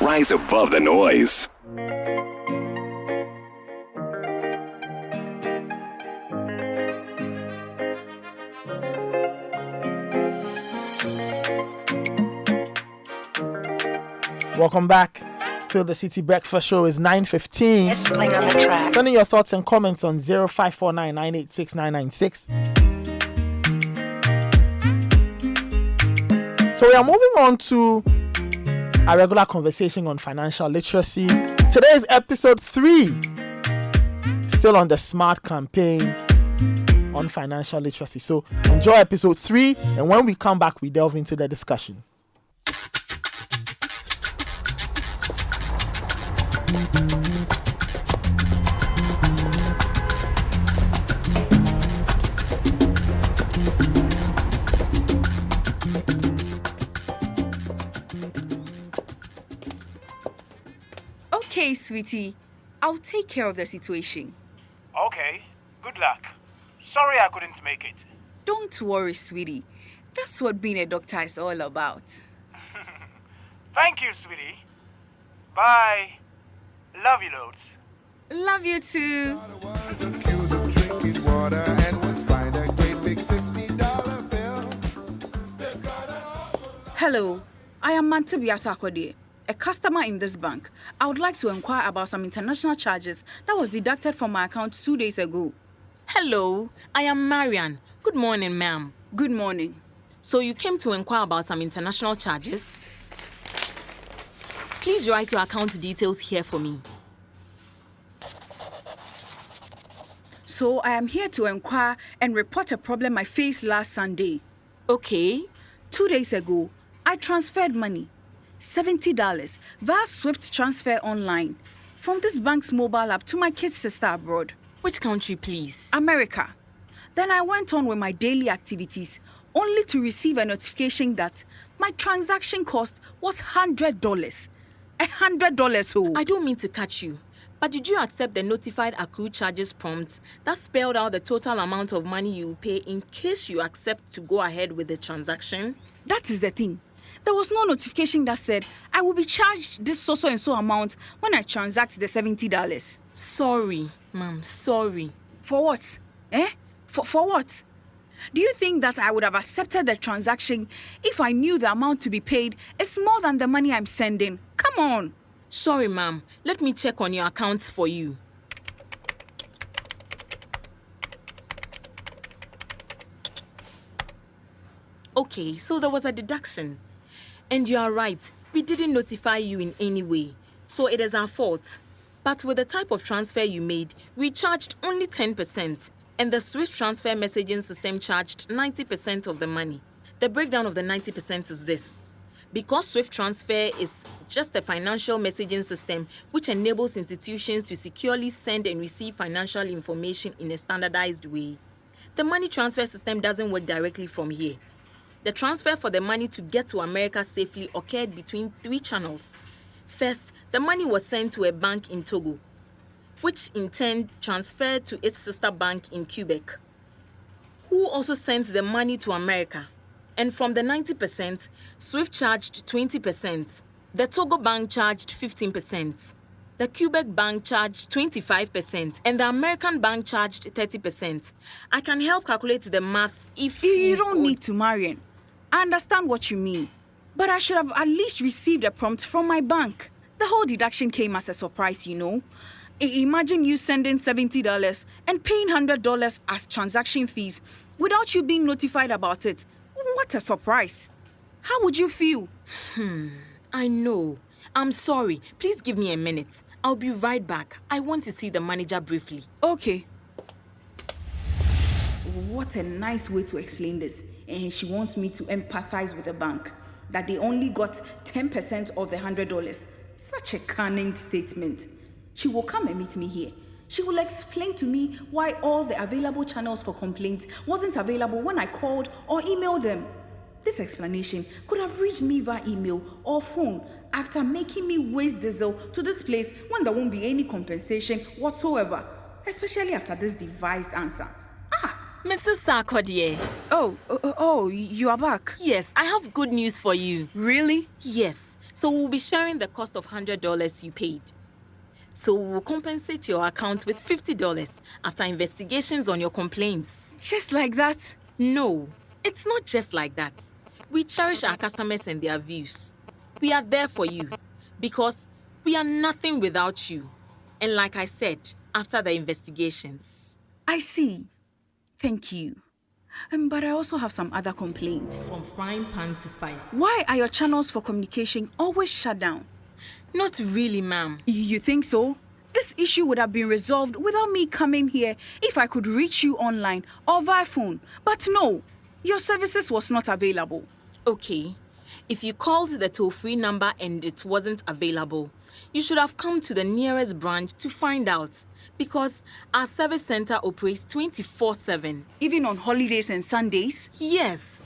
rise above the noise. Welcome back to the City Breakfast Show. Is 9:15. Sending your thoughts and comments on 0549 986 996. So we are moving on to a regular conversation on financial literacy. Today is episode 3, still on the SMART campaign on financial literacy. So enjoy episode 3, and when we come back, we delve into the discussion. Okay, sweetie. I'll take care of the situation. Okay, good luck. Sorry I couldn't make it. Don't worry, sweetie. That's what being a doctor is all about. Thank you, sweetie. Bye. Love you loads. Love you too. Hello, I am Mantibi Asakwade, a customer in this bank. I would like to inquire about some international charges that was deducted from my account 2 days ago. Hello, I am Marian. Good morning, ma'am. Good morning. So you came to inquire about some international charges? Please write your account details here for me. So I am here to inquire and report a problem I faced last Sunday. Okay. 2 days ago, I transferred money, $70, via Swift transfer online, from this bank's mobile app to my kid's sister abroad. Which country, please? America. Then I went on with my daily activities, only to receive a notification that my transaction cost was $100. $100, oh. I don't mean to catch you, but did you accept the notified accrued charges prompt that spelled out the total amount of money you will pay in case you accept to go ahead with the transaction? That is the thing. There was no notification that said I will be charged this so and so amount when I transact the $70. Sorry, ma'am, sorry. For what? For what? Do you think that I would have accepted the transaction if I knew the amount to be paid is more than the money I'm sending? Come on. Sorry, ma'am. Let me check on your accounts for you. Okay, so there was a deduction. And you are right, we didn't notify you in any way, so it is our fault. But with the type of transfer you made, we charged only 10%, and the Swift transfer messaging system charged 90% of the money. The breakdown of the 90% is this. Because Swift transfer is just a financial messaging system which enables institutions to securely send and receive financial information in a standardized way, the money transfer system doesn't work directly from here. The transfer for the money to get to America safely occurred between 3 channels. First, the money was sent to a bank in Togo, which in turn transferred to its sister bank in Quebec, who also sent the money to America. And from the 90%, Swift charged 20%. The Togo bank charged 15%. The Quebec bank charged 25%, and the American bank charged 30%. I can help calculate the math if you don't need to, Marian. I understand what you mean, but I should have at least received a prompt from my bank. The whole deduction came as a surprise, you know. Imagine you sending $70 and paying $100 as transaction fees without you being notified about it. What a surprise. How would you feel? I know. I'm sorry. Please give me a minute. I'll be right back. I want to see the manager briefly. Okay. What a nice way to explain this. And she wants me to empathize with the bank, that they only got 10% of the $100. Such a cunning statement. She will come and meet me here. She will explain to me why all the available channels for complaints wasn't available when I called or emailed them. This explanation could have reached me via email or phone after making me waste diesel to this place when there won't be any compensation whatsoever, especially after this devised answer. Mrs. Sarkodie. Oh, you are back? Yes, I have good news for you. Really? Yes. So we'll be sharing the cost of $100 you paid. So we'll compensate your account with $50 after investigations on your complaints. Just like that? No, it's not just like that. We cherish our customers and their views. We are there for you because we are nothing without you. And like I said, after the investigations. I see. Thank you. But I also have some other complaints. From frying pan to fire. Why are your channels for communication always shut down? Not really, ma'am. You think so? This issue would have been resolved without me coming here if I could reach you online or via phone. But no, your services was not available. Okay, if you called the toll-free number and it wasn't available, you should have come to the nearest branch to find out because our service center operates 24/7. Even on holidays and Sundays? Yes,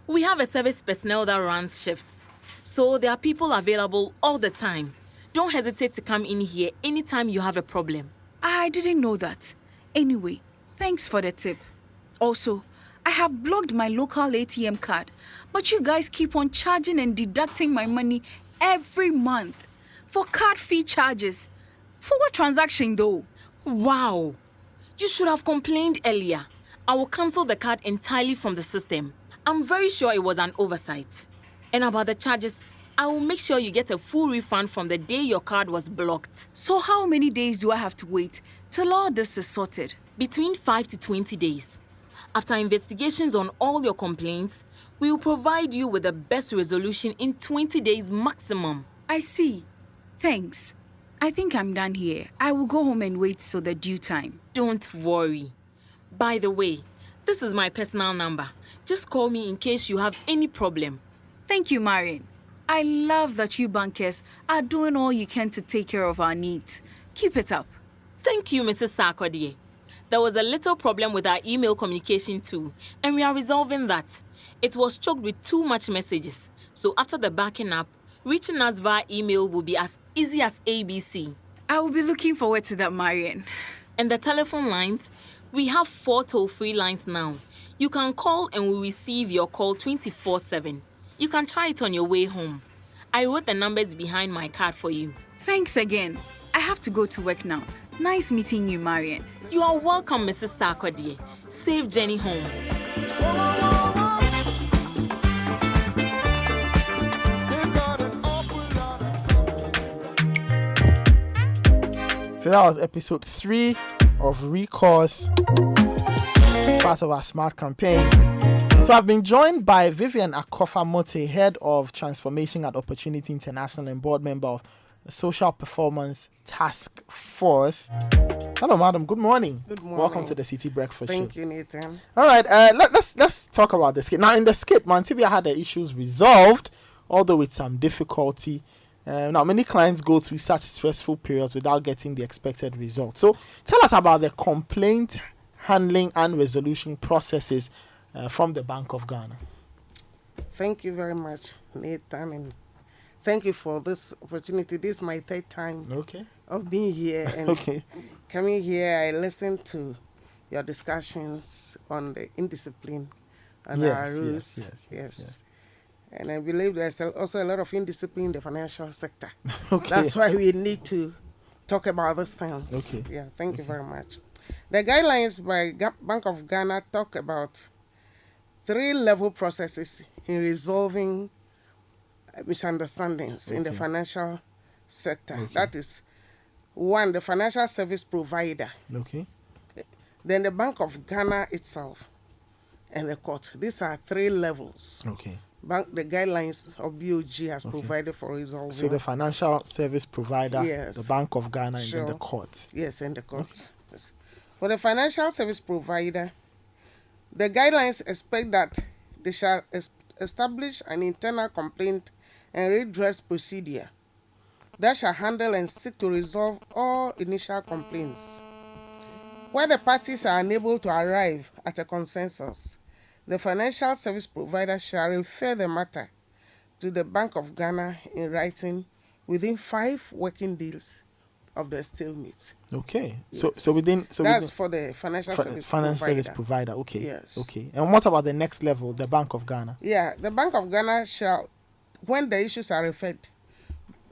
we have a service personnel that runs shifts, so there are people available all the time. Don't hesitate to come in here anytime you have a problem. I didn't know that. Anyway, thanks for the tip. Also, I have blocked my local ATM card, but you guys keep on charging and deducting my money every month for card fee charges. For what transaction though? Wow, you should have complained earlier. I will cancel the card entirely from the system. I'm very sure it was an oversight. And about the charges, I will make sure you get a full refund from the day your card was blocked. So how many days do I have to wait till all this is sorted? Between 5 to 20 days. After investigations on all your complaints, we will provide you with the best resolution in 20 days maximum. I see. Thanks. I think I'm done here. I will go home and wait till the due time. Don't worry. By the way, this is my personal number. Just call me in case you have any problem. Thank you, Marion. I love that you bankers are doing all you can to take care of our needs. Keep it up. Thank you, Mrs. Sarkodie. There was a little problem with our email communication too, and we are resolving that. It was choked with too much messages. So after the backing up, reaching us via email will be as easy as ABC. I will be looking forward to that, Marion. And the telephone lines, we have 4 toll-free lines now. You can call and we'll receive your call 24/7. You can try it on your way home. I wrote the numbers behind my card for you. Thanks again. I have to go to work now. Nice meeting you, Marion. You are welcome, Mrs. Sarkodie. Safe journey home. So that was episode 3 of Recourse, part of our SMART campaign. So I've been joined by Vivian Akofa-Mote, Head of Transformation at Opportunity International and board member of the Social Performance Task Force. Hello, madam. Good morning. Good morning. Welcome to the City Breakfast Show. Thank you, Nathan. All right, let's talk about the skit. Now, in the skit, Mantibia had the issues resolved, although with some difficulty. Now, many clients go through such stressful periods without getting the expected result. So, tell us about the complaint handling and resolution processes from the Bank of Ghana. Thank you very much, Nathan, and thank you for this opportunity. This is my 3rd time of being here. And coming here, I listened to your discussions on the indiscipline and our rules. Yes. And I believe there's also a lot of indiscipline in the financial sector. That's why we need to talk about these things. Yeah, thank you very much. The guidelines by Bank of Ghana talk about 3-level processes in resolving misunderstandings in the financial sector. That is, 1, the financial service provider. Then the Bank of Ghana itself and the court. These are 3 levels. The guidelines of BOG has provided for resolving. So the financial service provider, the Bank of Ghana, and then the court. Yes, and the court. Yes. For the financial service provider, the guidelines expect that they shall establish an internal complaint and redress procedure that shall handle and seek to resolve all initial complaints. Where the parties are unable to arrive at a consensus, the financial service provider shall refer the matter to the Bank of Ghana in writing within 5 working days of the stalemate. That's for the financial service provider. Yes. And what about the next level, the Bank of Ghana? Yeah, the Bank of Ghana shall, when the issues are referred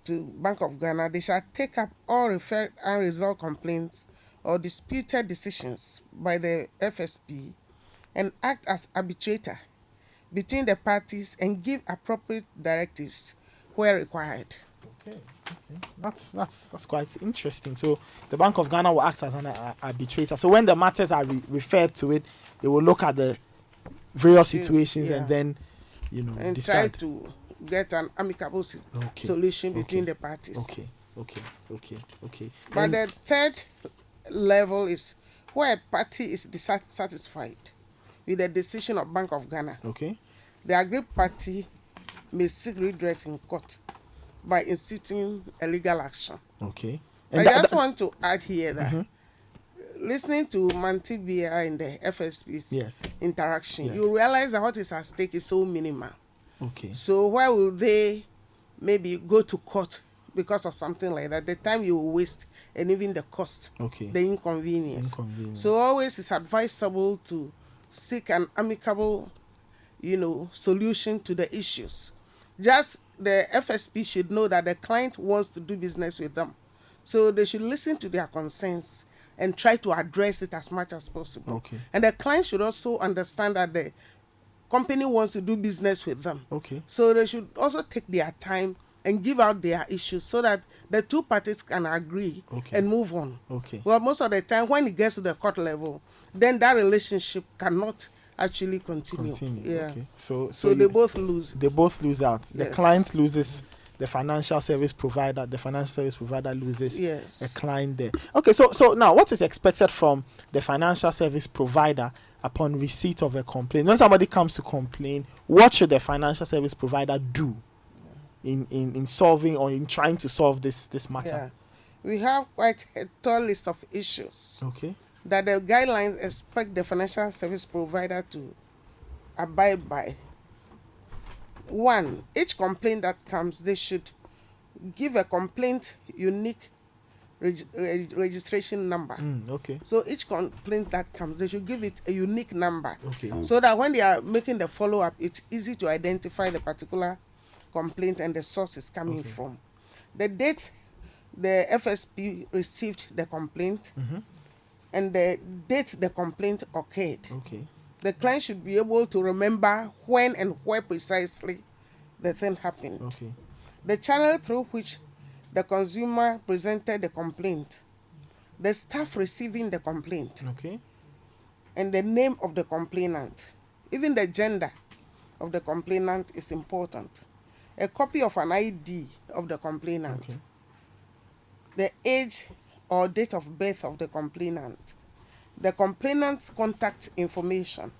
to Bank of Ghana, they shall take up all referred and resolved complaints or disputed decisions by the FSP and act as arbitrator between the parties and give appropriate directives where required. Okay. That's quite interesting. So the Bank of Ghana will act as an arbitrator. So when the matters are referred to it, they will look at the various situations and then, and decide. try to get an amicable solution between the parties. Okay. But the third level is where a party is dissatisfied with the decision of Bank of Ghana. Okay. The aggrieved party may seek redress in court by instituting a legal action. Okay. And I just want to add here that listening to Mantibia in the FSP's interaction, you realize that what is at stake is so minimal. Okay. So why will they maybe go to court because of something like that? The time you will waste and even the cost, the inconvenience. So always it's advisable to seek an amicable, solution to the issues. Just the FSP should know that the client wants to do business with them. So they should listen to their concerns and try to address it as much as possible. Okay. And the client should also understand that the company wants to do business with them. Okay. So they should also take their time and give out their issues so that the two parties can agree and move on. Okay. Well, most of the time when it gets to the court level, then that relationship cannot actually continue. Yeah. Okay. So they both lose. They both lose out. Yes. The client loses the financial service provider. The financial service provider loses a client there. Okay. So now what is expected from the financial service provider upon receipt of a complaint? When somebody comes to complain, what should the financial service provider do in solving or in trying to solve this matter? Yeah. We have quite a tall list of issues that the guidelines expect the financial service provider to abide by. 1, each complaint that comes, they should give a complaint unique registration number. So each complaint that comes, they should give it a unique number. So that when they are making the follow-up, it's easy to identify the particular complaint and the source is coming from. The date the FSP received the complaint and the date the complaint occurred. The client should be able to remember when and where precisely the thing happened. The channel through which the consumer presented the complaint, the staff receiving the complaint, and the name of the complainant. Even the gender of the complainant is important. A copy of an ID of the complainant, the age or date of birth of the complainant, the complainant's contact information,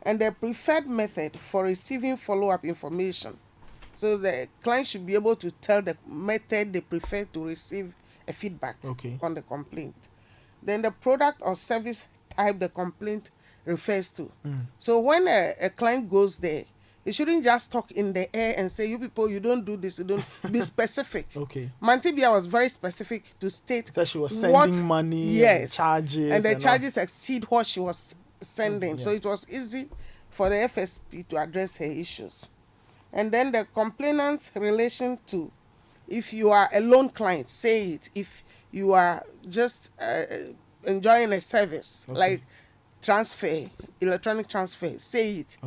and the preferred method for receiving follow-up information. So the client should be able to tell the method they prefer to receive a feedback on the complaint. Then the product or service type the complaint refers to. So when a client goes there, he shouldn't just talk in the air and say, you people, you don't do this, you don't be specific. Mantibia was very specific to state so she was sending money and charges. And the charges exceed what she was sending. So it was easy for the FSP to address her issues. And then the complainant's relation to, if you are a loan client, say it. If you are just enjoying a service like transfer, electronic transfer, say it.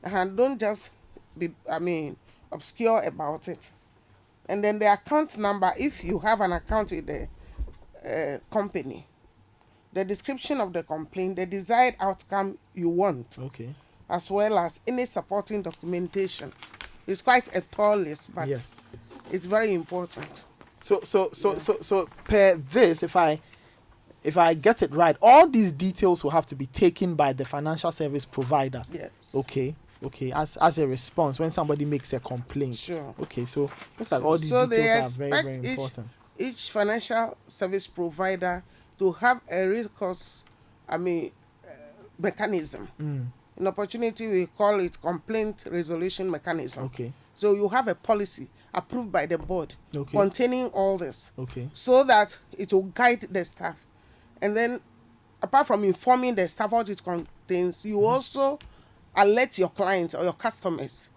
And don't just be, obscure about it. And then the account number, if you have an account with the company, the description of the complaint, the desired outcome you want, as well as any supporting documentation. It's quite a tall list, but it's very important. So per this, if I get it right, all these details will have to be taken by the financial service provider. Okay, as a response when somebody makes a complaint. Okay, so looks like all these details are very, very important. Each financial service provider to have a recourse, mechanism. In opportunity, we call it complaint resolution mechanism. So you have a policy approved by the board containing all this, so that it will guide the staff. And then, apart from informing the staff what it contains, you also alert your clients or your customers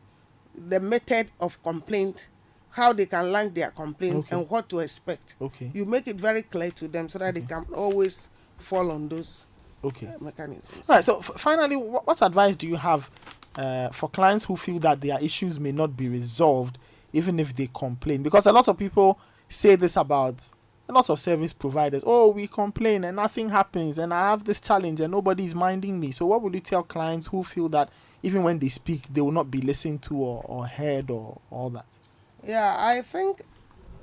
the method of complaint how they can launch their complaint and what to expect. Okay. You make it very clear to them so that they can always fall on those mechanisms. Right. So finally, what advice do you have for clients who feel that their issues may not be resolved even if they complain? Because a lot of people say this about a lot of service providers. Oh, we complain and nothing happens, and I have this challenge and nobody is minding me. So what would you tell clients who feel that even when they speak, they will not be listened to or heard or all that? Yeah, I think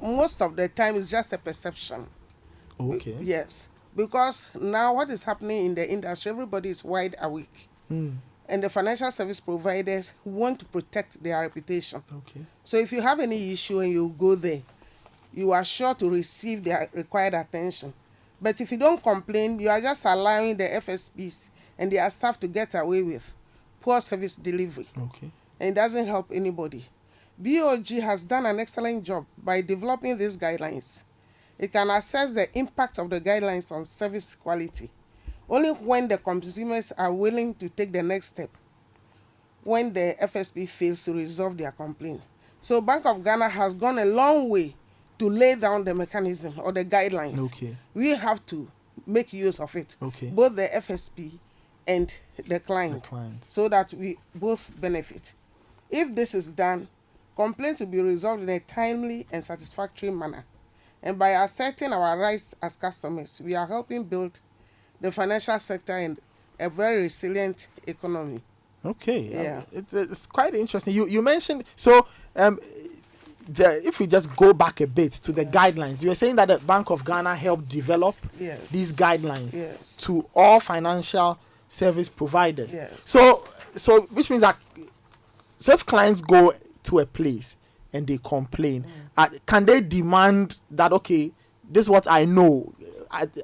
most of the time it's just a perception. Okay. Yes. Because now what is happening in the industry, everybody is wide awake. And the financial service providers want to protect their reputation. Okay. So if you have any issue and you go there, you are sure to receive the required attention. But if you don't complain, you are just allowing the FSPs and their staff to get away with poor service delivery. Okay. And it doesn't help anybody. BOG has done an excellent job by developing these guidelines. It can assess the impact of the guidelines on service quality only when the consumers are willing to take the next step, when the FSP fails to resolve their complaint. So Bank of Ghana has gone a long way to lay down the mechanism or the guidelines. Okay. We have to make use of it, okay, both the FSP and the client, so that we both benefit. If this is done, complaints will be resolved in a timely and satisfactory manner. And by asserting our rights as customers, we are helping build the financial sector and a very resilient economy. Okay. Yeah. It's quite interesting. You mentioned, so if we just go back a bit to the guidelines, you were saying that the Bank of Ghana helped develop these guidelines to all financial service providers. Yes. So which means that so if clients go to a place and they complain, can they demand that, okay, this is what I know,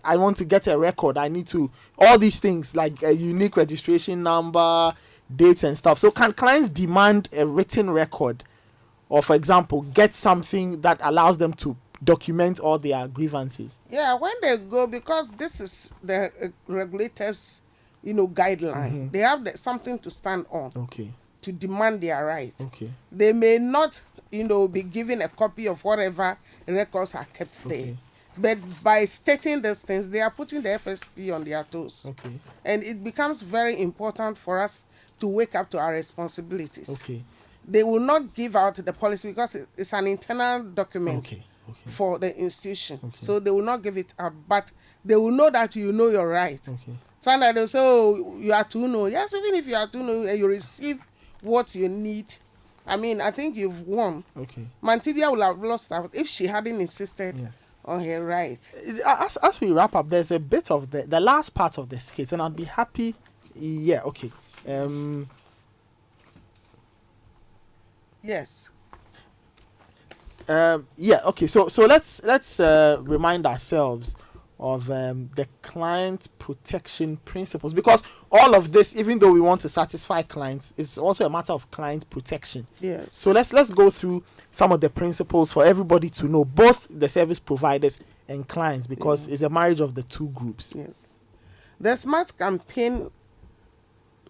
I want to get a record, I need to, all these things like a unique registration number, dates and stuff. So can clients demand a written record, or for example get something that allows them to document all their grievances? Yeah, when they go, because this is the regulators, guideline, they have something to stand on. Okay. To demand their rights. Okay. They may not, be given a copy of whatever records are kept there. But by stating these things, they are putting the FSP on their toes. Okay. And it becomes very important for us to wake up to our responsibilities. Okay. They will not give out the policy because it's an internal document for the institution. Okay. So they will not give it out, but they will know that you know your right. Okay. Sometimes they'll say, oh, you are to know. Yes, even if you are to know and you receive what you need, I mean, I think you've won. Okay. Mantibia would have lost out if she hadn't insisted on her right. As we wrap up, there's a bit of the last part of the skit, and I'd be happy. Yeah. Okay. Yes. Yeah. Okay. So let's remind ourselves of the client protection principles, because all of this, even though we want to satisfy clients, is also a matter of client protection. Yes. So let's go through some of the principles for everybody to know, both the service providers and clients, because it's a marriage of the two groups. Yes. The SMART campaign,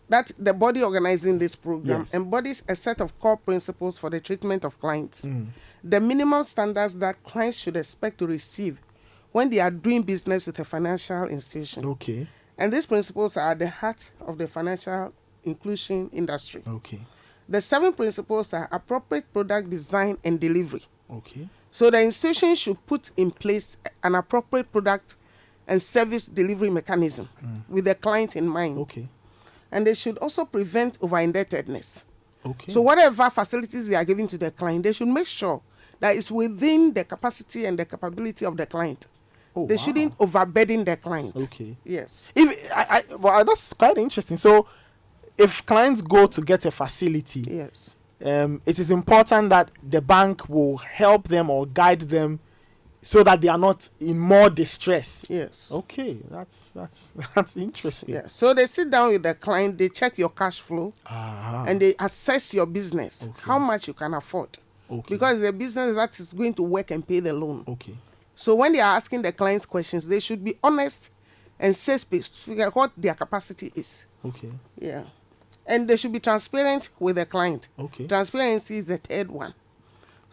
that the body organizing this program, embodies a set of core principles for the treatment of clients. The minimum standards that clients should expect to receive when they are doing business with a financial institution. Okay. And these principles are at the heart of the financial inclusion industry. Okay. The 7 principles are appropriate product design and delivery. Okay. So the institution should put in place an appropriate product and service delivery mechanism with the client in mind. Okay. And they should also prevent over-indebtedness. Okay. So whatever facilities they are giving to the client, they should make sure that it's within the capacity and the capability of the client. They shouldn't overburden the client. Okay. Yes. Well, that's quite interesting. So, if clients go to get a facility, yes, it is important that the bank will help them or guide them so that they are not in more distress. Yes. Okay, that's interesting. Yeah. So they sit down with the client, they check your cash flow, and they assess your business, how much you can afford. Okay. Because it's a business that is going to work and pay the loan. Okay. So when they are asking the clients questions, they should be honest and say specific what their capacity is. Okay. Yeah. And they should be transparent with the client. Okay. Transparency is the third one.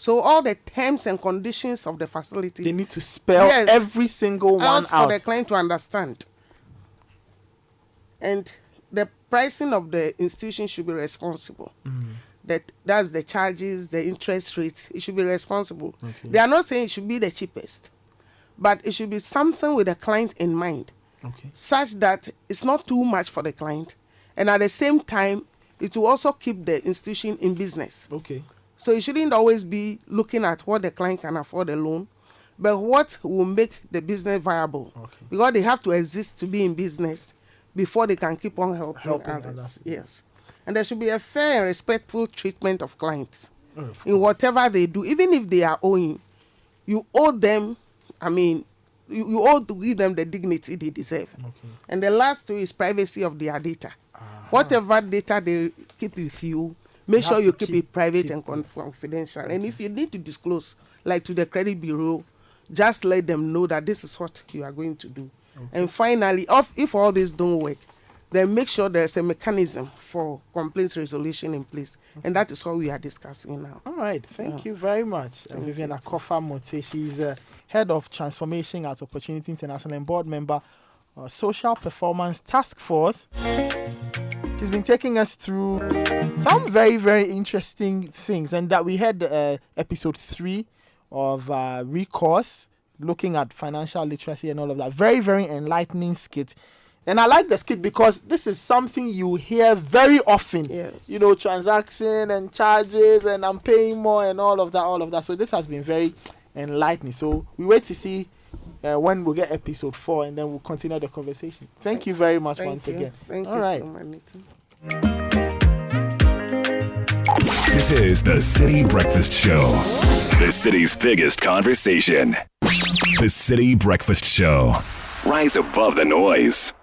So all the terms and conditions of the facility, they need to spell every single one out for the client to understand. And the pricing of the institution should be responsible. That's the charges, the interest rates. It should be responsible. Okay. They are not saying it should be the cheapest, but it should be something with the client in mind, such that it's not too much for the client, and at the same time, it will also keep the institution in business. Okay. So it shouldn't always be looking at what the client can afford alone, but what will make the business viable. Because they have to exist to be in business before they can keep on helping others. Yes. And there should be a fair and respectful treatment of clients in whatever they do. Even if they are owing, you owe them, you owe to give them the dignity they deserve. And the last two is privacy of their data. Whatever data they keep with you, make sure you keep it private and confidential. And if you need to disclose, like to the credit bureau, just let them know that this is what you are going to do. And finally, if all this don't work, then make sure there's a mechanism for complaints resolution in place. And that is what we are discussing now. All right. Thank you very much, Vivian Akofa Mote. She's Head of Transformation at Opportunity International and board member, Social Performance Task Force. She's been taking us through some very, very interesting things. And that we had episode 3 of Recourse, looking at financial literacy and all of that. Very, very enlightening skit. And I like the skit because this is something you hear very often. Yes. You know, transaction and charges and I'm paying more and all of that. So this has been very enlightening. So we wait to see when we'll get episode 4 and then we'll continue the conversation. Thank you very much once again. Thank you so much. This is the City Breakfast Show. The city's biggest conversation. The City Breakfast Show. Rise above the noise.